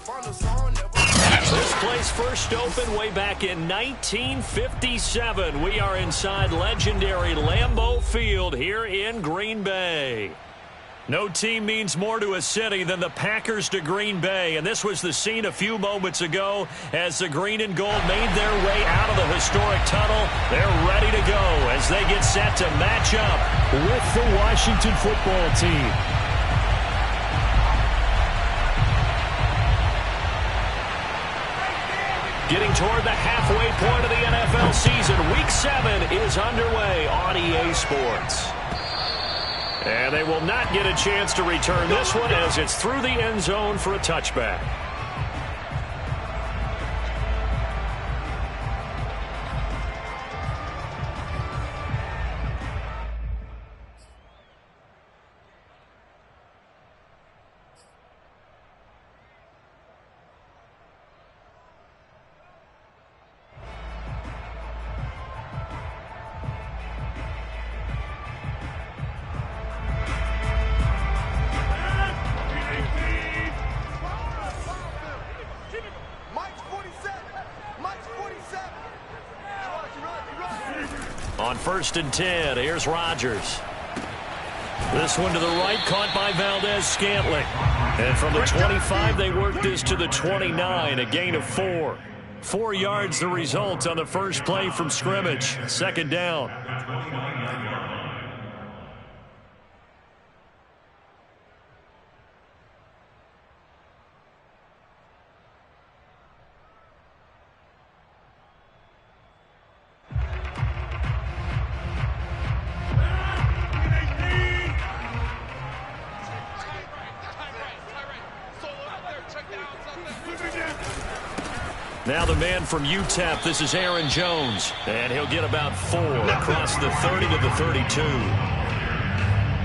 This place first opened way back in 1957. We are inside legendary Lambeau Field here in Green Bay. No team means more to a city than the Packers to Green Bay, and this was the scene a few moments ago as the green and gold made their way out of the historic tunnel. They're ready to go as they get set to match up with the Washington football team. Getting toward the halfway point of the NFL season, Week 7 is underway on EA Sports. And they will not get a chance to return this one as it's through the end zone for a touchback. On 1st and 10, here's Rodgers. This one to the right, caught by Valdez-Scantling. And from the 25, they work this to the 29, a gain of 4. 4 yards the result on the first play from scrimmage. 2nd down. Now the man from UTEP, this is Aaron Jones, and he'll get about 4 across the 30 to the 32.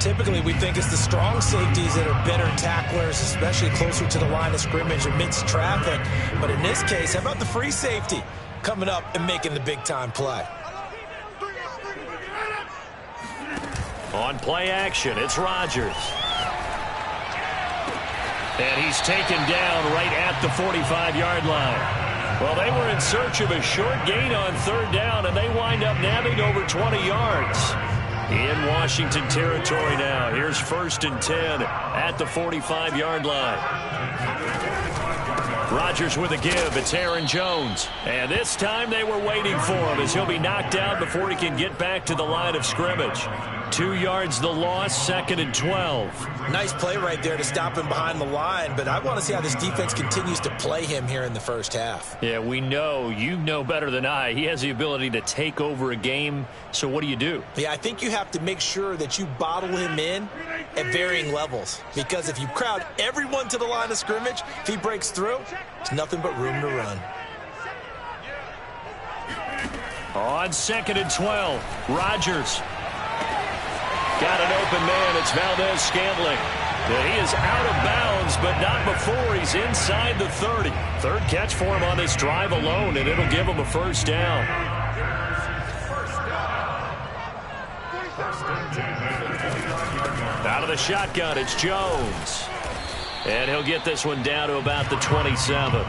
Typically, we think it's the strong safeties that are better tacklers, especially closer to the line of scrimmage amidst traffic. But in this case, how about the free safety coming up and making the big-time play? On play action, it's Rodgers. And he's taken down right at the 45-yard line. Well, they were in search of a short gain on 3rd down, and they wind up nabbing over 20 yards. In Washington territory now. Here's 1st and 10 at the 45-yard line. Rodgers with a give. It's Aaron Jones. And this time they were waiting for him as he'll be knocked out before he can get back to the line of scrimmage. 2 yards the loss, 2nd and 12. Nice play right there to stop him behind the line, but I want to see how this defense continues to play him here in the first half. Yeah, we know. You know better than I. He has the ability to take over a game, so what do? Yeah, I think you have to make sure that you bottle him in at varying levels, because if you crowd everyone to the line of scrimmage, if he breaks through, it's nothing but room to run. On 2nd and 12, Rodgers. Got an open man. It's Valdez-Scantling. He is out of bounds, but not before he's inside the 30. 3rd catch for him on this drive alone, and it'll give him a 1st down. Out of the shotgun, it's Jones. And he'll get this one down to about the 27.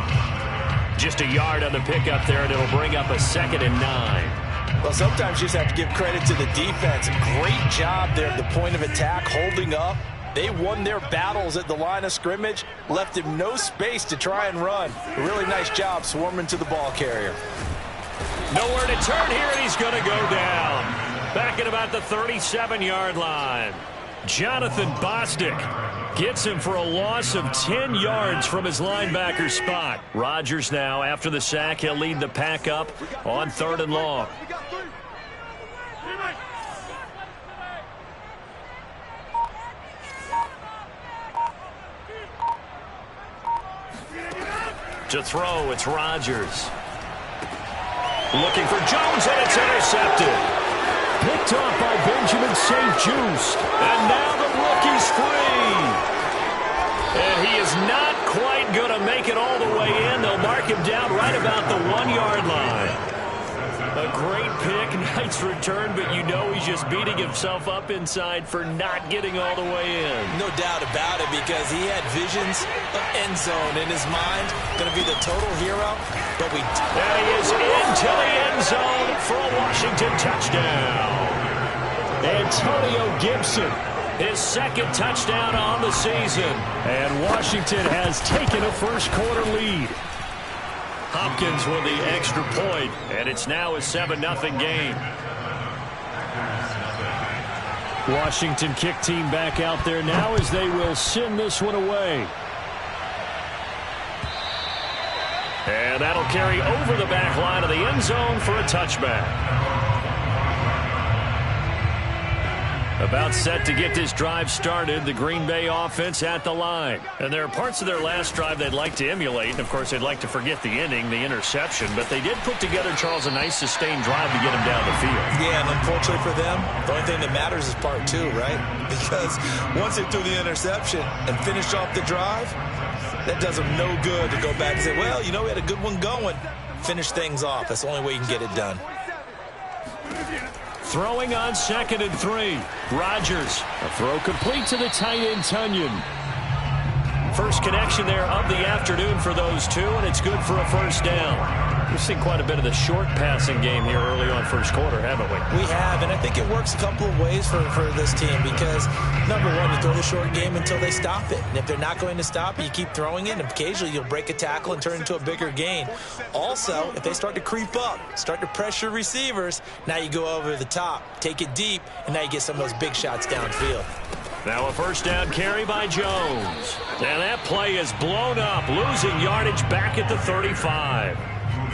Just a yard on the pickup there, and it'll bring up a 2nd and 9. Well, sometimes you just have to give credit to the defense. Great job there at the point of attack, holding up. They won their battles at the line of scrimmage, left him no space to try and run. A really nice job swarming to the ball carrier. Nowhere to turn here, and he's going to go down. Back at about the 37-yard line. Jonathan Bostic gets him for a loss of 10 yards from his linebacker spot. Rodgers now, after the sack, he'll lead the pack up on 3rd and long. To throw, it's Rodgers. Looking for Jones, and it's intercepted. Picked off by Benjamin St. Juste. And now the rookie's free. And he is not quite going to make it all the way in. They'll mark him down right about the 1-yard line. A great pick, nice return, but you know he's just beating himself up inside for not getting all the way in. No doubt about it, because he had visions of end zone in his mind. Going to be the total hero, but we... And he is into the end zone for a Washington touchdown. Antonio Gibson, his second touchdown on the season. And Washington has taken a first-quarter lead. Hopkins with the extra point, and it's now a 7-0 game. Washington kick team back out there now as they will send this one away. And that'll carry over the back line of the end zone for a touchback. About set to get this drive started, the Green Bay offense at the line. And there are parts of their last drive they'd like to emulate. And, of course, they'd like to forget the ending, the interception. But they did put together, Charles, a nice sustained drive to get him down the field. Yeah, and unfortunately for them, the only thing that matters is part two, right? Because once they threw the interception and finished off the drive, that does them no good to go back and say, well, you know, we had a good one going. Finish things off. That's the only way you can get it done. Throwing on 2nd and 3. Rodgers. A throw complete to the tight end, Tunyon. First connection there of the afternoon for those two, and it's good for a first down. We've seen quite a bit of the short passing game here early on first quarter, haven't we? We have, and I think it works a couple of ways for this team because, number one, you throw the short game until they stop it. And if they're not going to stop it, you keep throwing it, and occasionally you'll break a tackle and turn it into a bigger gain. Also, if they start to creep up, start to pressure receivers, now you go over the top, take it deep, and now you get some of those big shots downfield. Now a first down carry by Jones. And that play is blown up, losing yardage back at the 35.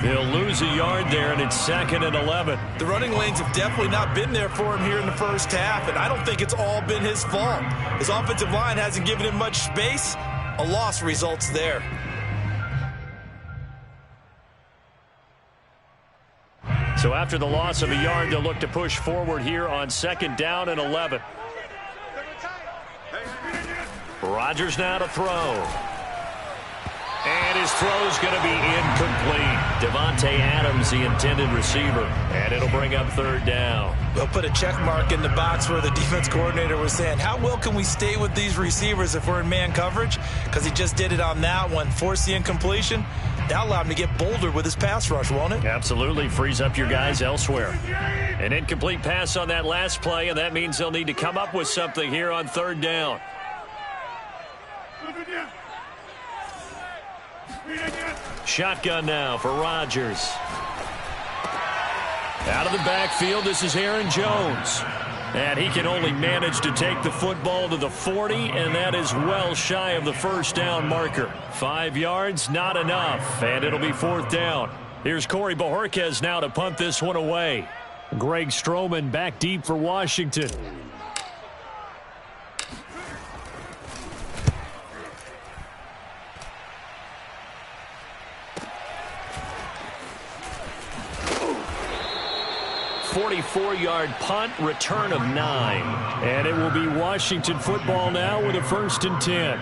They'll lose a yard there, and it's 2nd and 11. The running lanes have definitely not been there for him here in the first half, and I don't think it's all been his fault. His offensive line hasn't given him much space. A loss results there. So after the loss of a yard, they'll look to push forward here on 2nd down and 11. Rodgers now to throw. And his throw's going to be incomplete. Devontae Adams, the intended receiver. And it'll bring up 3rd down. They'll put a check mark in the box where the defense coordinator was saying, how well can we stay with these receivers if we're in man coverage? Because he just did it on that one. Force the incompletion. That'll allow him to get bolder with his pass rush, won't it? Absolutely. Frees up your guys elsewhere. An incomplete pass on that last play, and that means they'll need to come up with something here on 3rd down. Shotgun now for Rodgers. Out of the backfield, this is Aaron Jones. And he can only manage to take the football to the 40, and that is well shy of the first down marker. 5 yards, not enough, and it'll be 4th down. Here's Corey Bojorquez now to punt this one away. Greg Stroman back deep for Washington. ...44-yard punt, return of 9. And it will be Washington football now with a 1st and 10.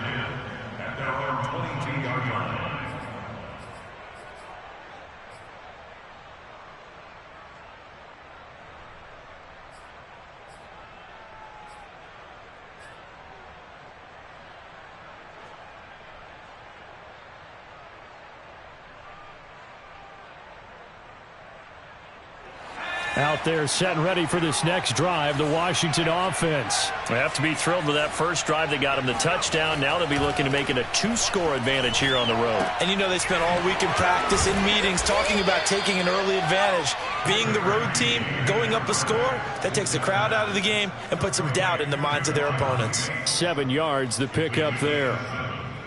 Out there set and ready for this next drive, the Washington offense. They have to be thrilled with that first drive. They got them the touchdown. Now they'll be looking to make it a 2-score advantage here on the road. And you know they spent all week in practice, in meetings, talking about taking an early advantage. Being the road team, going up a score, that takes the crowd out of the game and puts some doubt in the minds of their opponents. 7 yards, the pickup there.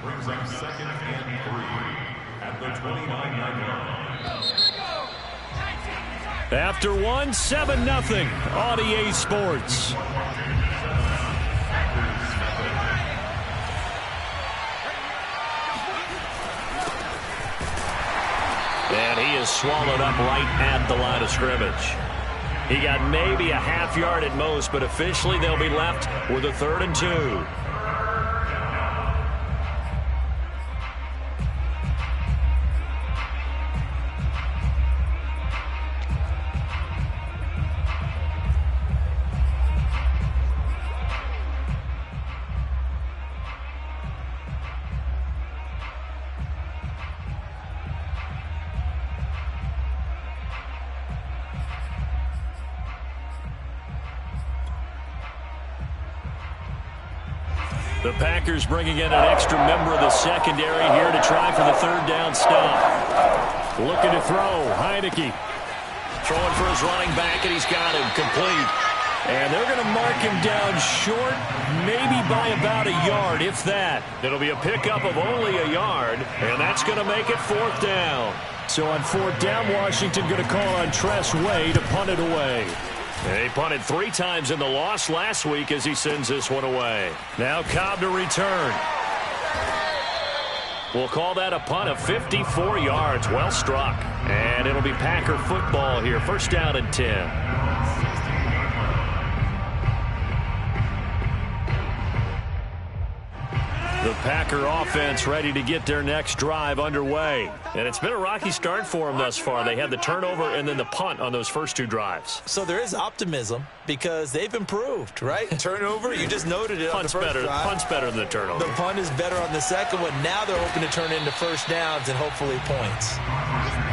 Brings up 2nd and 3 at the 29-yard line. After 1, 7-0 on EA Sports. And he is swallowed up right at the line of scrimmage. He got maybe a half yard at most, but officially they'll be left with a 3rd and 2. The Packers bringing in an extra member of the secondary here to try for the third down stop. Looking to throw. Heineke throwing for his running back, and he's got him complete. And they're going to mark him down short, maybe by about a yard, if that. It'll be a pickup of only a yard, and that's going to make it fourth down. So on fourth down, Washington going to call on Tress Way to punt it away. He punted 3 times in the loss last week as he sends this one away. Now Cobb to return. We'll call that a punt of 54 yards. Well struck. And it'll be Packer football here. First down and 10. The Packer offense ready to get their next drive underway. And it's been a rocky start for them thus far. They had the turnover and then the punt on those first 2 drives. So there is optimism because they've improved, right? Turnover, you just noted it on the first drive. Punt's better than the turnover. The punt is better on the second one. Now they're hoping to turn into first downs and hopefully points.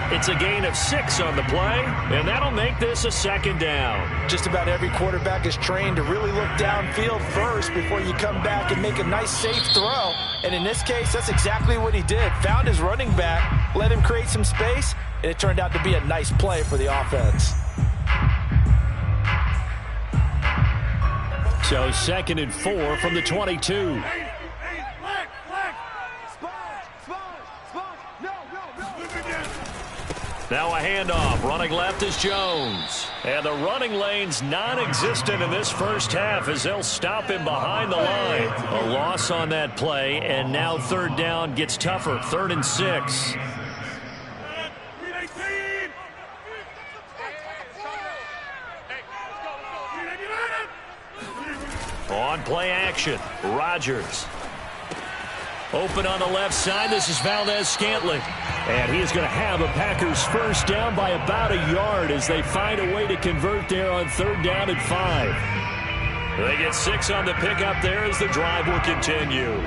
It's a gain of 6 on the play, and that'll make this a second down. Just about every quarterback is trained to really look downfield first before you come back and make a nice, safe throw. And in this case, that's exactly what he did. Found his running back, let him create some space, and it turned out to be a nice play for the offense. So 2nd and 4 from the 22. Now a handoff. Running left is Jones. And the running lane's non-existent in this first half as they'll stop him behind the line. A loss on that play, and now third down gets tougher. 3rd and 6. On play action, Rodgers. Open on the left side. This is Valdez-Scantling. And he is going to have a Packers first down by about a yard as they find a way to convert there on 3rd down and 5. They get 6 on the pickup there as the drive will continue.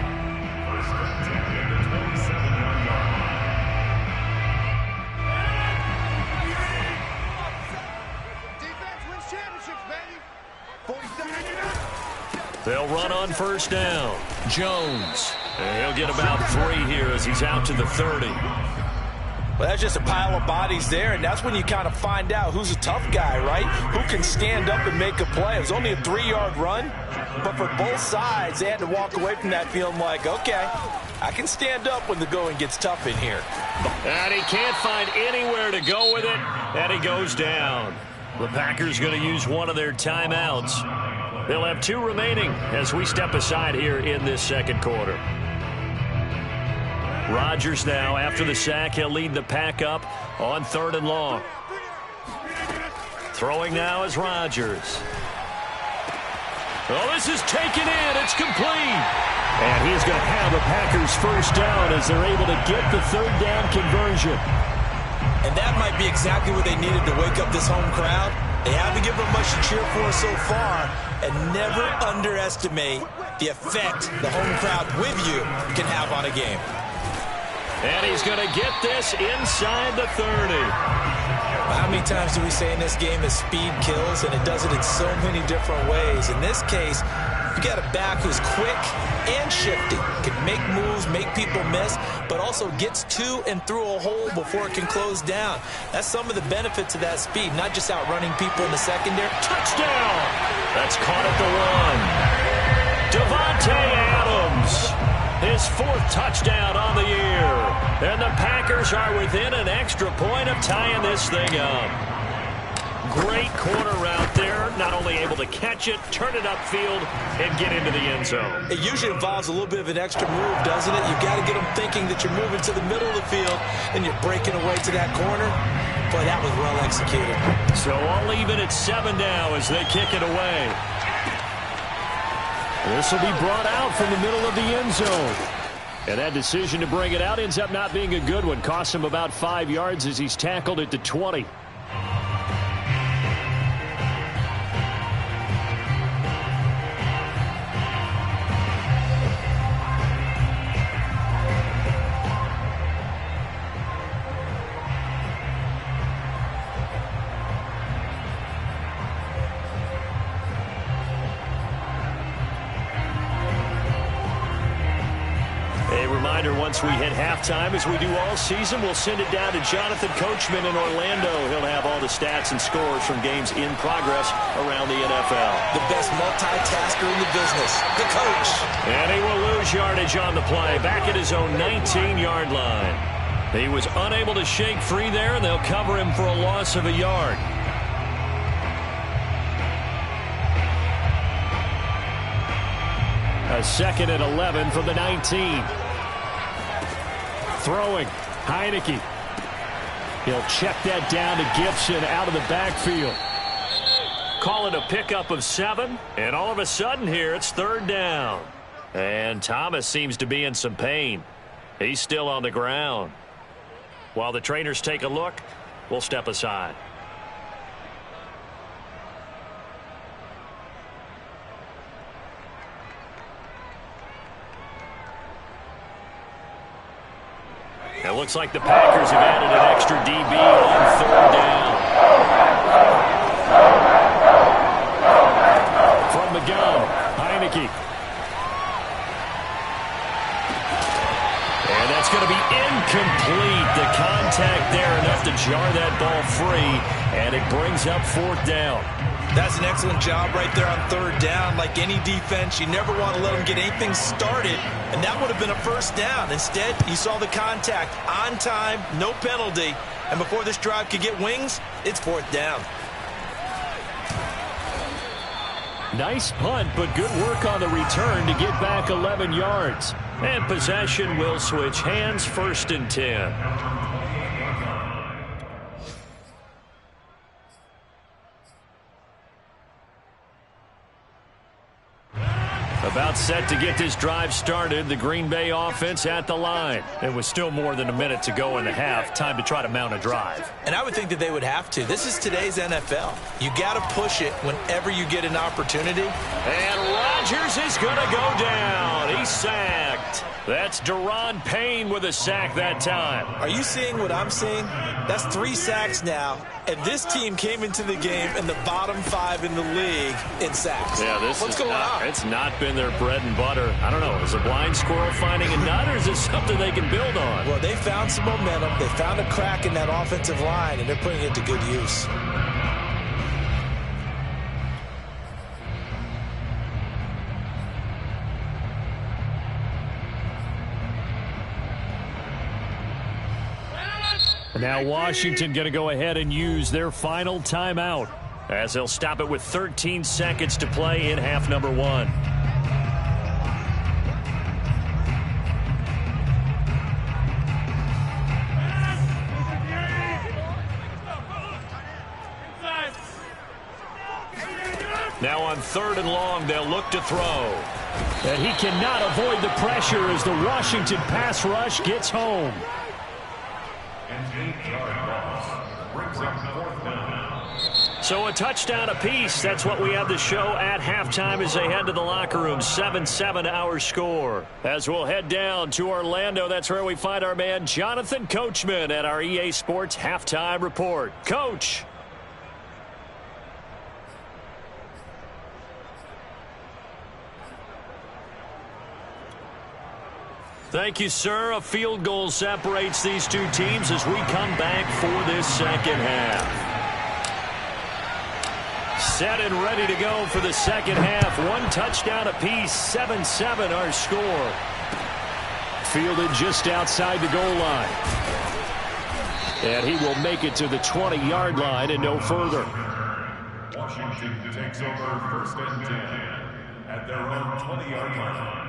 They'll run on first down. Jones. And he'll get about 3 here as he's out to the 30. Well, that's just a pile of bodies there, and that's when you kind of find out who's a tough guy, right? Who can stand up and make a play. It was only a 3-yard run, but for both sides, they had to walk away from that feeling like, okay, I can stand up when the going gets tough in here. And he can't find anywhere to go with it, and he goes down. The Packers going to use one of their timeouts. They'll have 2 remaining as we step aside here in this second quarter. Rodgers now, after the sack, he'll lead the pack up on 3rd and long. Throwing now is Rodgers. Oh, this is taken in. It's complete. And he's going to have the Packers first down as they're able to get the 3rd down conversion. And that might be exactly what they needed to wake up this home crowd. They haven't given them much to cheer for so far, and never underestimate the effect the home crowd with you can have on a game. And he's going to get this inside the 30. How many times do we say in this game that speed kills, and it does it in so many different ways? In this case, you got a back who's quick and shifty, can make moves, make people miss, but also gets to and through a hole before it can close down. That's some of the benefits of that speed, not just outrunning people in the secondary. Touchdown! That's caught at the 1. Davante Adams. His 4th touchdown on the year. And the Packers are within an extra point of tying this thing up. Great corner route there. Not only able to catch it, turn it upfield, and get into the end zone. It usually involves a little bit of an extra move, doesn't it? You've got to get them thinking that you're moving to the middle of the field and you're breaking away to that corner. Boy, that was well executed. So all even at 7 now as they kick it away. This will be brought out from the middle of the end zone. And that decision to bring it out ends up not being a good one. Costs him about 5 yards as he's tackled at the 20. once we hit halftime, as we do all season, we'll send it down to Jonathan Coachman in Orlando. He'll have all the stats and scores from games in progress around the NFL. The best multitasker in the business, the coach. And he will lose yardage on the play, back at his own 19-yard line. He was unable to shake free there, and they'll cover him for a loss of a yard. A 2nd and 11 from the 19. Throwing. Heineke. He'll check that down to Gibson out of the backfield. Call it a pickup of 7. And all of a sudden here, it's 3rd down. And Thomas seems to be in some pain. He's still on the ground. While the trainers take a look, we'll step aside. It looks like the Packers have added an extra DB on 3rd down. From the gun, Heineke. And that's going to be incomplete. The contact there enough to jar that ball free, and it brings up 4th down. That's an excellent job right there on 3rd down. Like any defense, you never want to let them get anything started, and that would have been a 1st down. Instead, you saw the contact on time, no penalty, and before this drive could get wings, it's 4th down. Nice punt, but good work on the return to get back 11 yards. And possession will switch hands, 1st and 10. About set to get this drive started. The Green Bay offense at the line. It was still more than a minute to go in the half. Time to try to mount a drive. And I would think that they would have to. This is today's NFL. You got to push it whenever you get an opportunity. And Rodgers is going to go down. He's sacked. That's Deron Payne with a sack that time. Are you seeing what I'm seeing? That's 3 sacks now. And this team came into the game in the bottom 5 in the league in sacks. Yeah, What's going on? It's not been their bread and butter. I don't know. Is a blind squirrel finding a nut, or is this something they can build on? Well, they found some momentum. They found a crack in that offensive line, and they're putting it to good use. Now Washington going to go ahead and use their final timeout, as they'll stop it with 13 seconds to play in half number 1. Now on 3rd and long, they'll look to throw. And he cannot avoid the pressure as the Washington pass rush gets home. So a touchdown apiece. That's what we have to show at halftime as they head to the locker room. 7-7 our score. As we'll head down to Orlando, that's where we find our man Jonathan Coachman at our EA Sports Halftime Report. Coach. Thank you, sir. A field goal separates these two teams as we come back for this second half. Set and ready to go for the second half. 1 touchdown apiece. 7-7 our score. Fielded just outside the goal line. And he will make it to the 20-yard line and no further. Washington takes over 1st and 10 at their own 20-yard line.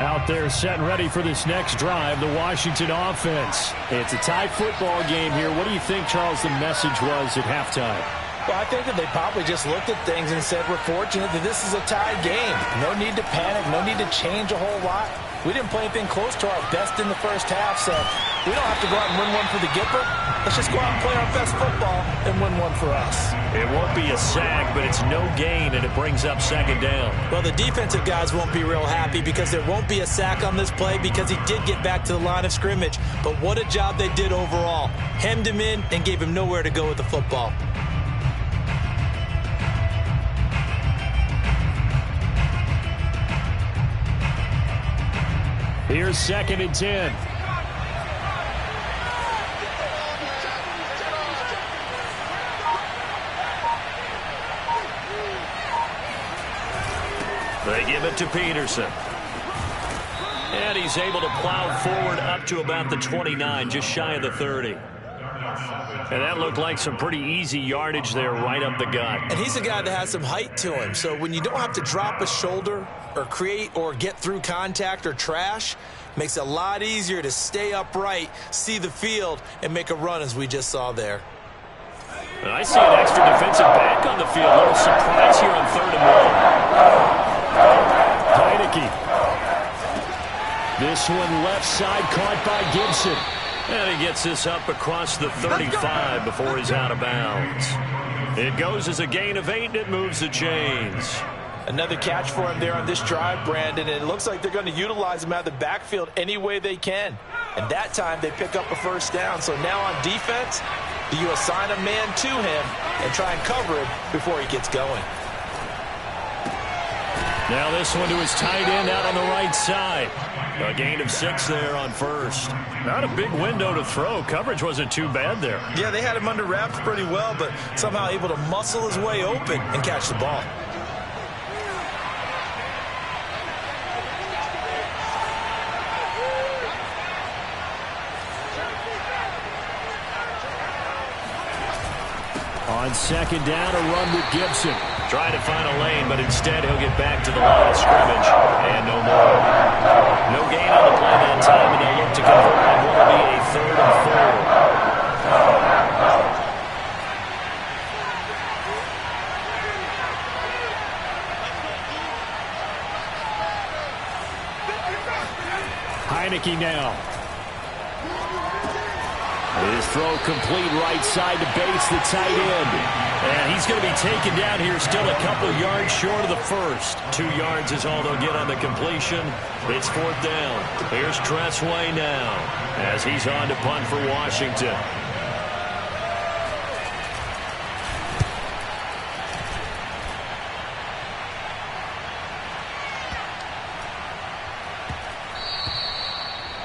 Out there set and ready for this next drive, the Washington offense. It's a tie football game here. What do you think, Charles, the message was at halftime? Well, I think that they probably just looked at things and said, we're fortunate that this is a tied game. No need to panic, no need to change a whole lot. We didn't play anything close to our best in the first half, so we don't have to go out and win one for the Gipper. Let's just go out and play our best football and win one for us. It won't be a sack, but it's no gain, and it brings up 2nd down. Well, the defensive guys won't be real happy because there won't be a sack on this play because he did get back to the line of scrimmage. But what a job they did overall. Hemmed him in and gave him nowhere to go with the football. Here's 2nd and 10. They give it to Peterson. And he's able to plow forward up to about the 29, just shy of the 30. And that looked like some pretty easy yardage there right up the gut. And he's a guy that has some height to him. So when you don't have to drop a shoulder or create or get through contact or trash, makes it a lot easier to stay upright, see the field, and make a run as we just saw there. And I see an extra defensive back on the field. A little surprise here on 3rd and 1. Heineke. This one left side caught by Gibson. And he gets this up across the 35 before he's out of bounds. It goes as a gain of 8, and it moves the chains. Another catch for him there on this drive, Brandon, and it looks like they're going to utilize him out of the backfield any way they can. And that time they pick up a 1st down. So now on defense, do you assign a man to him and try and cover him before he gets going? Now this one to his tight end out on the right side. A gain of 6 there on 1st. Not a big window to throw. Coverage wasn't too bad there. Yeah, they had him under wraps pretty well, but somehow able to muscle his way open and catch the ball. On 2nd down, a run with Gibson. Trying to find a lane, but instead he'll get back to the line of scrimmage. And no more. No gain on the play that time, and they'll look to convert on what will be a 3rd and 4. Heineke now. His throw complete right side to Bates, the tight end. And he's going to be taken down here, still a couple yards short of the 1st. 2 yards is all they'll get on the completion. It's 4th down. Here's Tressway now as he's on to punt for Washington.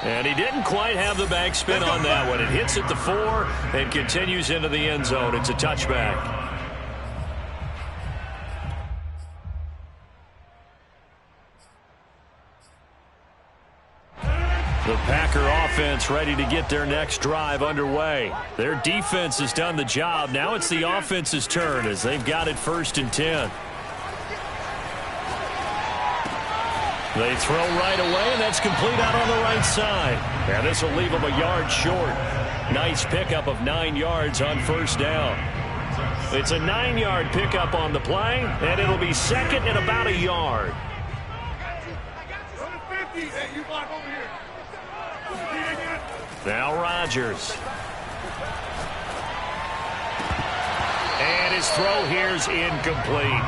And he didn't quite have the backspin on that one. It hits at the 4 and continues into the end zone. It's a touchback. The Packer offense ready to get their next drive underway. Their defense has done the job. Now it's the offense's turn as they've got it 1st and 10. They throw right away, and that's complete out on the right side. And this will leave them a yard short. Nice pickup of 9 yards on 1st down. It's a 9-yard pickup on the play, and it'll be 2nd and about a yard. Now Rodgers. And his throw here's incomplete.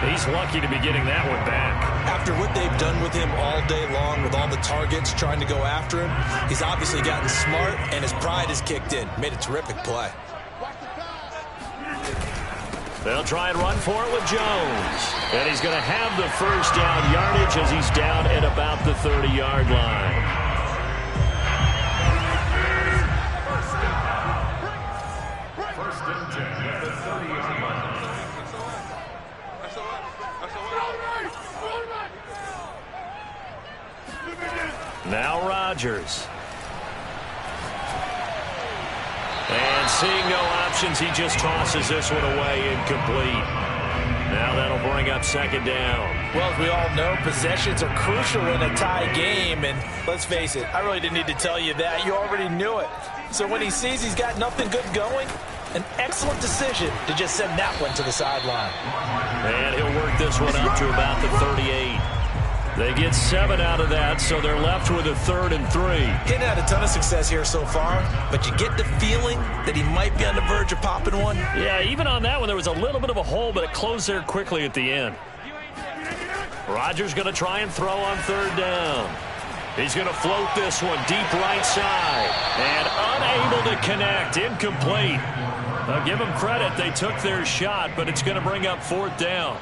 He's lucky to be getting that one back. After what they've done with him all day long with all the targets trying to go after him, he's obviously gotten smart, and his pride has kicked in. Made a terrific play. They'll try and run for it with Jones. And he's going to have the 1st down yardage as he's down at about the 30-yard line. Now Rodgers. And seeing no options, he just tosses this one away, incomplete. Now that'll bring up 2nd down. Well, as we all know, possessions are crucial in a tie game, and let's face it, I really didn't need to tell you that. You already knew it. So when he sees he's got nothing good going, an excellent decision to just send that one to the sideline. And he'll work this one up to about the 38. They get 7 out of that, so they're left with a 3rd and 3. He had a ton of success here so far, but you get the feeling that he might be on the verge of popping one. Yeah, even on that one, there was a little bit of a hole, but it closed there quickly at the end. Rodgers going to try and throw on 3rd down. He's going to float this one deep right side. And unable to connect, incomplete. Give them credit. They took their shot, but it's going to bring up 4th down.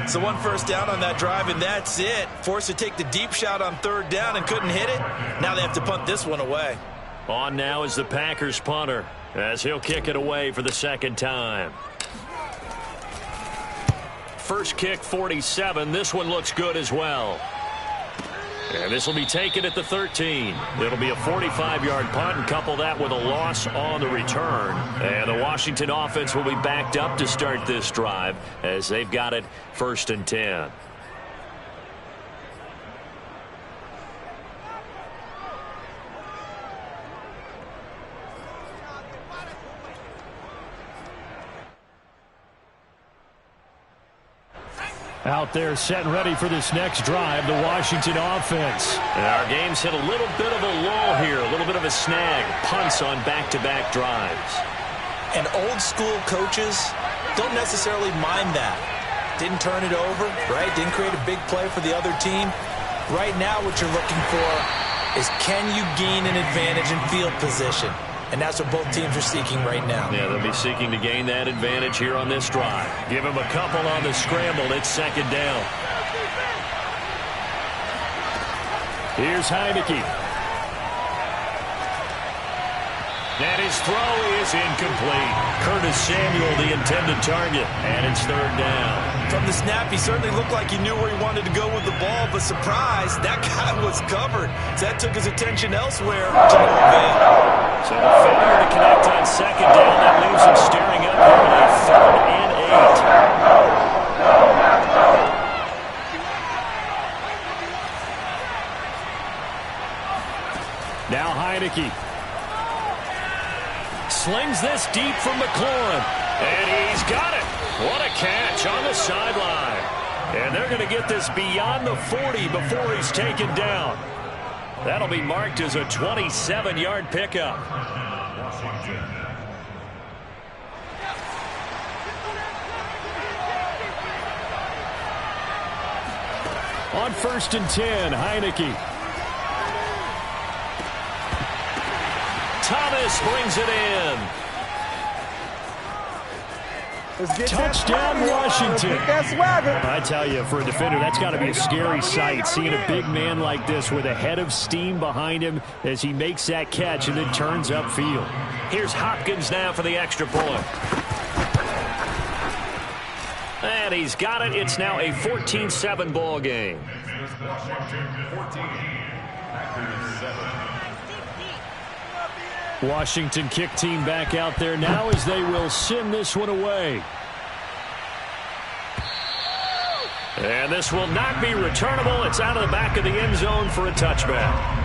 So 1 first down on that drive, and that's it. Forced to take the deep shot on 3rd down and couldn't hit it. Now they have to punt this one away. On now is the Packers punter, as he'll kick it away for the 2nd time. First kick, 47. This one looks good as well. And this will be taken at the 13. It'll be a 45-yard punt, and couple that with a loss on the return. And the Washington offense will be backed up to start this drive as they've got it 1st and 10. Out there set and ready for this next drive, the Washington offense. And our game's hit a little bit of a lull here, a little bit of a snag. Punts on back-to-back drives. And old-school coaches don't necessarily mind that. Didn't turn it over, right? Didn't create a big play for the other team. Right now what you're looking for is, can you gain an advantage in field position? And that's what both teams are seeking right now. Yeah, they'll be seeking to gain that advantage here on this drive. Give him a couple on the scramble. It's 2nd down. Here's Heineke. And his throw is incomplete. Curtis Samuel, the intended target. And it's 3rd down. From the snap, he certainly looked like he knew where he wanted to go with the ball, but surprise, that guy was covered. So that took his attention elsewhere to no avail. So the failure to connect on 2nd down, that leaves him staring up here with a 3rd and 8. Now Heineke. Slings this deep from McLaurin. And he's got it. What a catch on the sideline. And they're going to get this beyond the 40 before he's taken down. That'll be marked as a 27-yard pickup. On 1st and 10, Heineke. Thomas brings it in. Touchdown, Washington. I tell you, for a defender, that's got to be a scary sight, seeing a big man like this with a head of steam behind him as he makes that catch and then turns upfield. Here's Hopkins now for the extra point. And he's got it. It's now a 14-7 ball game. Washington kick team back out there now as they will send this one away. And this will not be returnable. It's out of the back of the end zone for a touchback.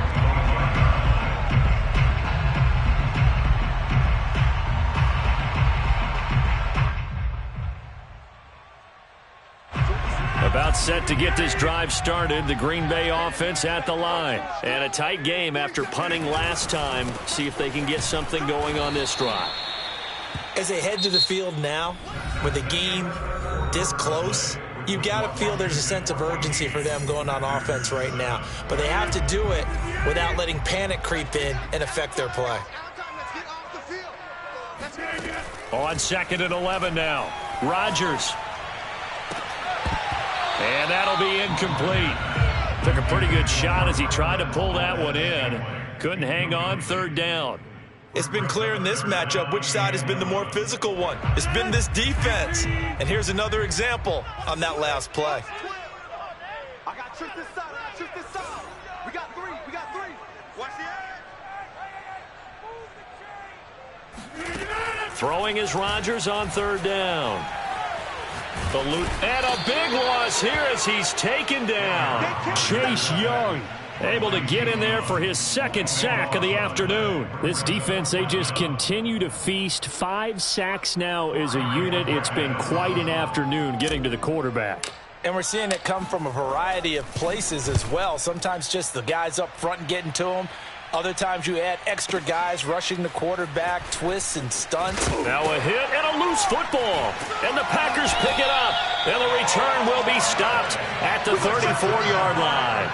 About set to get this drive started. The Green Bay offense at the line. And a tight game after punting last time. See if they can get something going on this drive. As they head to the field now, with the game this close, you've got to feel there's a sense of urgency for them going on offense right now. But they have to do it without letting panic creep in and affect their play. On 2nd and 11 now. Rodgers. And that'll be incomplete. Took a pretty good shot as he tried to pull that one in. Couldn't hang on. 3rd down. It's been clear in this matchup which side has been the more physical one. It's been this defense. And here's another example on that last play. I got trick this side. We got three. Watch the Throwing is Rodgers on 3rd down. And a big loss here as he's taken down. Chase Young able to get in there for his 2nd sack of the afternoon. This defense, they just continue to feast. 5 sacks now as a unit. It's been quite an afternoon getting to the quarterback. And we're seeing it come from a variety of places as well. Sometimes just the guys up front and getting to him. Other times you add extra guys rushing the quarterback, twists and stunts. Now a hit and a loose football. And the Packers pick it up. And the return will be stopped at the 34-yard line.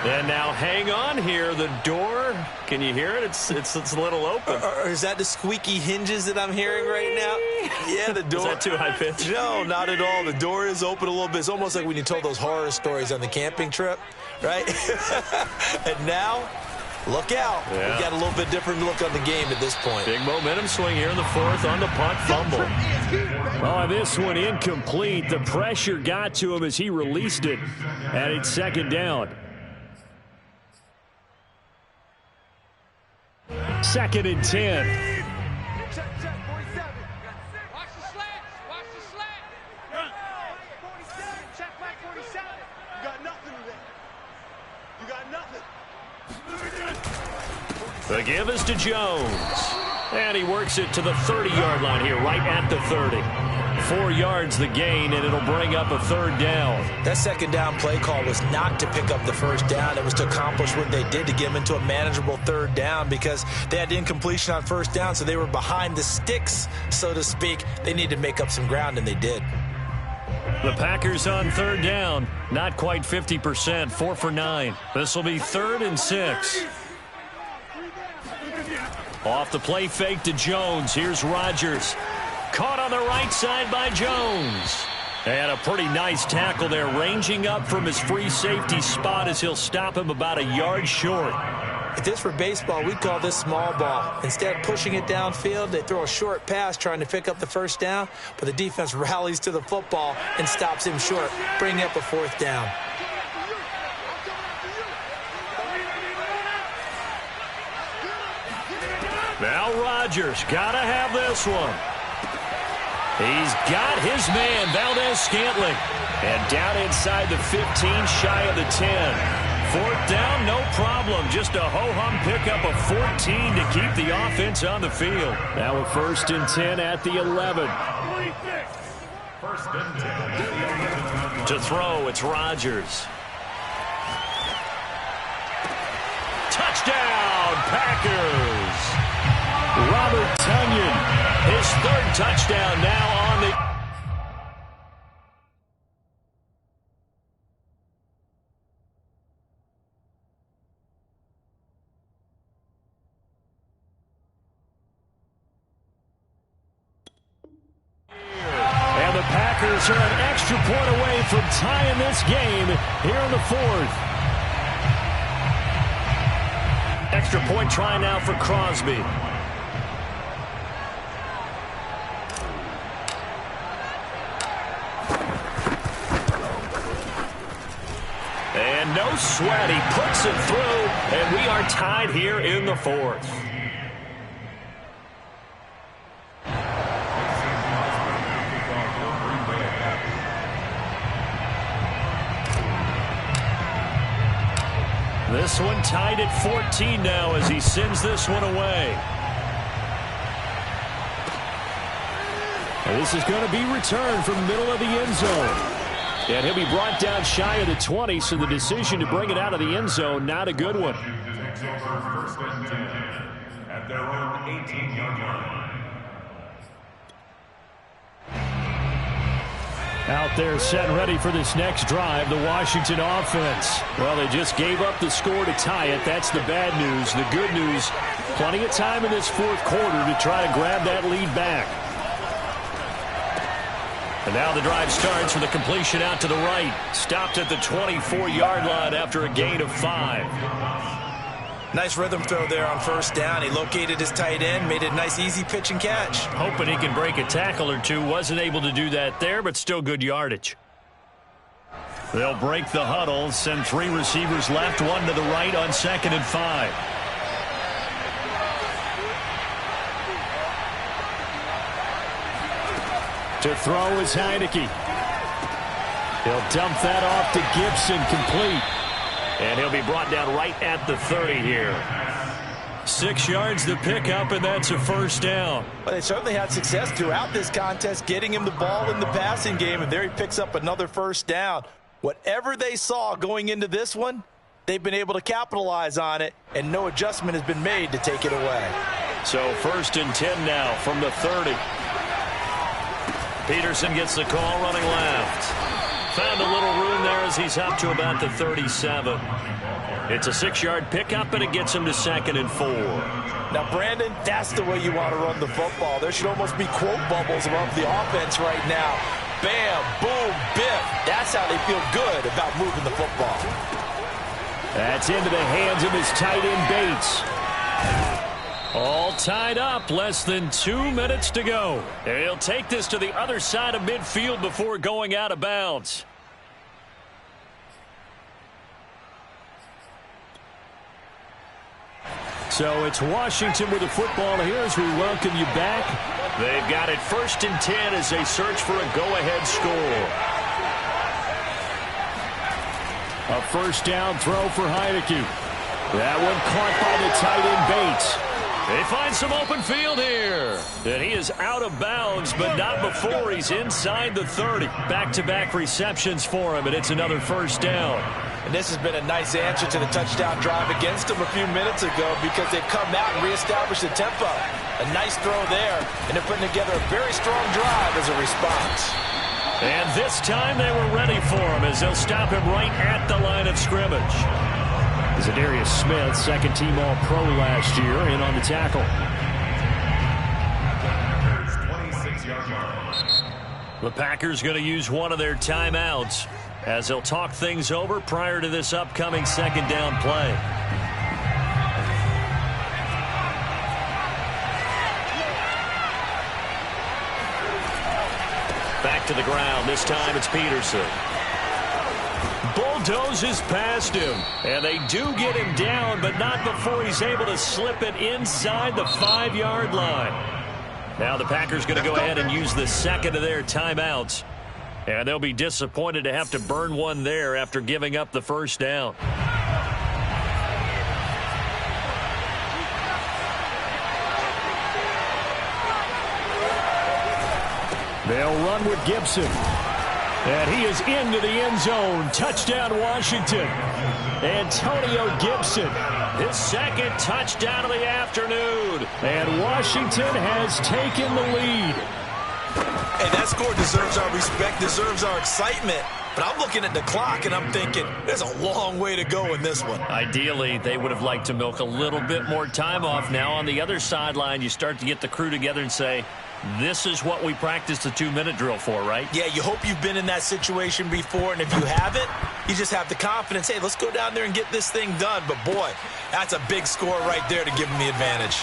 And now hang on here. The door, can you hear it? It's a little open. Or is that the squeaky hinges that I'm hearing right now? Yeah, the door. Is that too high pitch? No, not at all. The door is open a little bit. It's almost like when you told those horror stories on the camping trip, right? And now, look out. Yeah. We've got a little bit different look on the game at this point. Big momentum swing here in the fourth on the punt fumble. Oh, this one incomplete. The pressure got to him as he released it. And it's second down. Second and 10. Check, 47. Watch the slants. Watch the slant. 47. Check back 47. You got nothing today. You got nothing. The give is to Jones. And he works it to the 30-yard line here, right at the 30. 4 yards the gain, and it'll bring up a third down. That second down play call was not to pick up the first down. It was to accomplish what they did to get them into a manageable third down because they had incompletion on first down, so they were behind the sticks, so to speak. They needed to make up some ground, and they did. The Packers on third down, not quite 50%, 4 for 9. This will be 3rd and 6. Off the play fake to Jones. Here's Rodgers. Caught on the right side by Jones. And a pretty nice tackle there, ranging up from his free safety spot as he'll stop him about a yard short. If this were baseball, we'd call this small ball. Instead of pushing it downfield, they throw a short pass trying to pick up the first down, but the defense rallies to the football and stops him short, bringing up a fourth down. Now Rodgers, gotta have this one. He's got his man, Valdez-Scantling. And down inside the 15, shy of the 10. 4th down, no problem. Just a ho-hum pickup of 14 to keep the offense on the field. Now a 1st and 10 at the 11. First and 10. To throw, it's Rodgers. Touchdown, Packers! Robert Tonyan, his 3rd touchdown now on the... And the Packers are an extra point away from tying this game here in the 4th. Extra point try now for Crosby. And no sweat, he puts it through, and we are tied here in the 4th. This one tied at 14 now as he sends this one away. And this is going to be returned from the middle of the end zone. And he'll be brought down shy of the 20, so the decision to bring it out of the end zone, not a good one. Takes over 1st and 10 at their own 18-yard line. Out there set and ready for this next drive, the Washington offense. Well, they just gave up the score to tie it. That's the bad news. The good news, plenty of time in this 4th quarter to try to grab that lead back. And now the drive starts with a completion out to the right. Stopped at the 24-yard line after a gain of 5. Nice rhythm throw there on first down. He located his tight end, made it a nice easy pitch and catch. Hoping he can break a tackle or two. Wasn't able to do that there, but still good yardage. They'll break the huddle, send 3 receivers left, 1 to the right on 2nd and 5. To throw is Heineke. He'll dump that off to Gibson, complete. And he'll be brought down right at the 30 here. 6 yards the pickup, and that's a 1st down. Well, they certainly had success throughout this contest, getting him the ball in the passing game, and there he picks up another 1st down. Whatever they saw going into this one, they've been able to capitalize on it, and no adjustment has been made to take it away. So 1st and 10 now from the 30. Peterson gets the call running left. Found a little room there says he's up to about the 37. It's a 6-yard pickup, and it gets him to 2nd and 4. Now, Brandon, that's the way you want to run the football. There should almost be quote bubbles above the offense right now. Bam, boom, biff. That's how they feel good about moving the football. That's into the hands of his tight end, Bates. All tied up, less than 2 minutes to go. And he'll take this to the other side of midfield before going out of bounds. So it's Washington with the football here as we welcome you back. They've got it 1st and 10 as they search for a go-ahead score. A first down throw for Heineke. That one caught by the tight end Bates. They find some open field here. And he is out of bounds, but not before he's inside the 30. Back-to-back receptions for him, and it's another first down. And this has been a nice answer to the touchdown drive against them a few minutes ago because they've come out and reestablished the tempo. A nice throw there, and they're putting together a very strong drive as a response. And this time they were ready for him as they'll stop him right at the line of scrimmage. Zadarius Smith, second-team All-Pro last year, in on the tackle. The Packers going to use one of their timeouts as they'll talk things over prior to this upcoming second down play. Back to the ground. This time it's Peterson. Bulldozes past him, and they do get him down, but not before he's able to slip it inside the 5-yard line. Now the Packers going to go ahead and use the second of their timeouts, and they'll be disappointed to have to burn one there after giving up the first down. They'll run with Gibson. And he is into the end zone. Touchdown, Washington. Antonio Gibson, his second touchdown of the afternoon. And Washington has taken the lead. Hey, that score deserves our respect, deserves our excitement. But I'm looking at the clock, and I'm thinking, there's a long way to go in this one. Ideally, they would have liked to milk a little bit more time off. Now, on the other sideline, you start to get the crew together and say, this is what we practiced the 2-minute drill for, right? Yeah, you hope you've been in that situation before, and if you haven't, you just have the confidence, hey, let's go down there and get this thing done. But, boy, that's a big score right there to give them the advantage.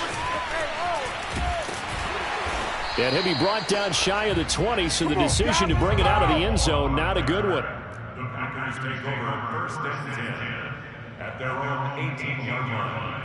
And he'll be brought down shy of the 20, so the decision to bring it out of the end zone, not a good one. The Packers take over 1st and 10 at their own 18-yard line.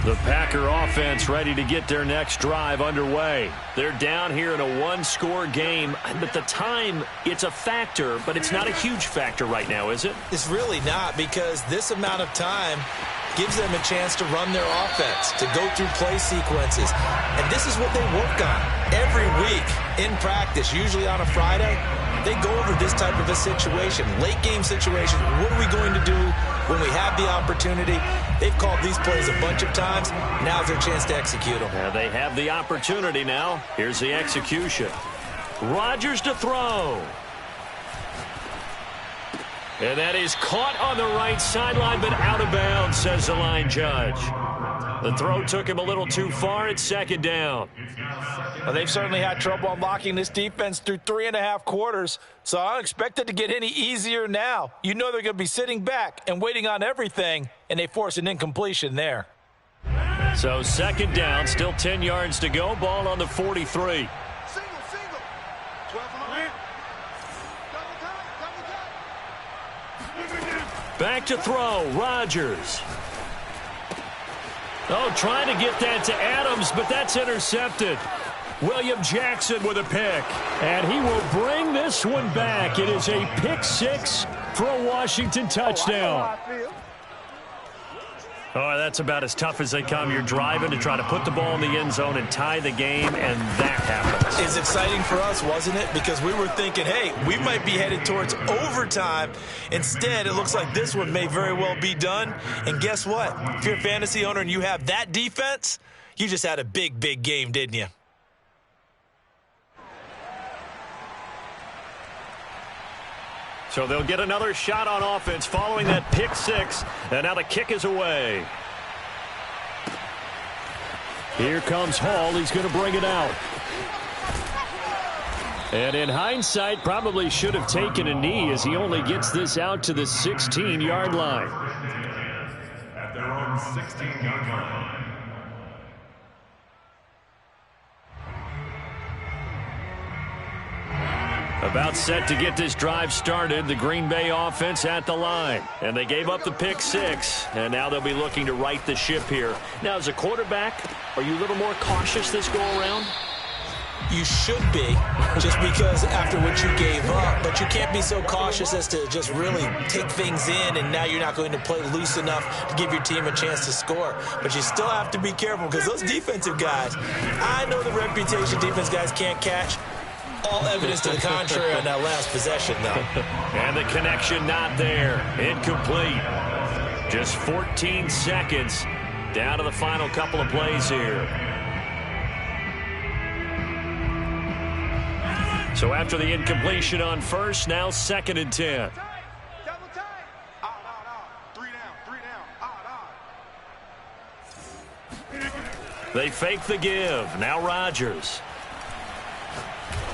The Packer offense ready to get their next drive underway. They're down here in a one-score game. But the time, it's a factor, but it's not a huge factor right now, is it? It's really not, because this amount of time gives them a chance to run their offense, to go through play sequences. And this is what they work on every week in practice, usually on a Friday. They go over this type of a situation, late game situation. What are we going to do when we have the opportunity? They've called these plays a bunch of times. Now's their chance to execute them. Now they have the opportunity now. Here's the execution. Rodgers to throw. And that is caught on the right sideline, but out of bounds, says the line judge. The throw took him a little too far. It's second down. Well, they've certainly had trouble unlocking this defense through 3.5 quarters, so I don't expect it to get any easier now. You know they're going to be sitting back and waiting on everything, and they force an incompletion there. So second down, still 10 yards to go. Ball on the 43. Single. 12 on the line. Double time. Back to throw, Rodgers. Oh, trying to get that to Adams, but that's intercepted. William Jackson with a pick, and he will bring this one back. It is a pick six for a Washington touchdown. Oh, that's about as tough as they come. You're driving to try to put the ball in the end zone and tie the game, and that happens. It's exciting for us, wasn't it? Because we were thinking, hey, we might be headed towards overtime. Instead, it looks like this one may very well be done. And guess what? If you're a fantasy owner and you have that defense, you just had a big, big game, didn't you? So they'll get another shot on offense following that pick six. And now the kick is away. Here comes Hall. He's going to bring it out. And in hindsight, probably should have taken a knee as he only gets this out to the 16-yard line. At their own 16-yard line. About set to get this drive started, the Green Bay offense at the line. And they gave up the pick six, and now they'll be looking to right the ship here. Now, as a quarterback, are you a little more cautious this go-around? You should be, just because after what you gave up. But you can't be so cautious as to just really take things in, and now you're not going to play loose enough to give your team a chance to score. But you still have to be careful because those defensive guys, I know the reputation defense guys can't catch. All evidence to the contrary on that last possession, though. And the connection not there. Incomplete. Just 14 seconds down to the final couple of plays here. So after the incompletion on first, now 2nd and 10. Double time. Three down. They fake the give. Now Rodgers.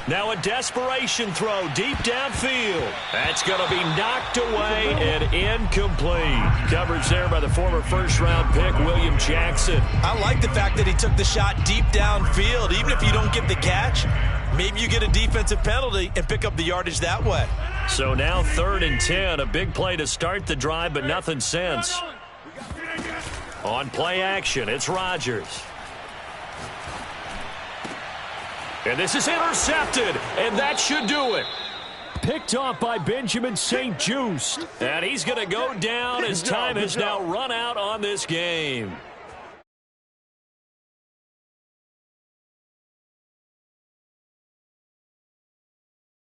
Now a desperation throw deep downfield. That's going to be knocked away and incomplete. Coverage there by the former first-round pick, William Jackson. I like the fact that he took the shot deep downfield. Even if you don't get the catch, maybe you get a defensive penalty and pick up the yardage that way. So now 3rd and 10. A big play to start the drive, but nothing since. On play action, it's Rodgers. And this is intercepted, and that should do it. Picked off by Benjamin St-Juste. And he's going to go down as time has now run out on this game.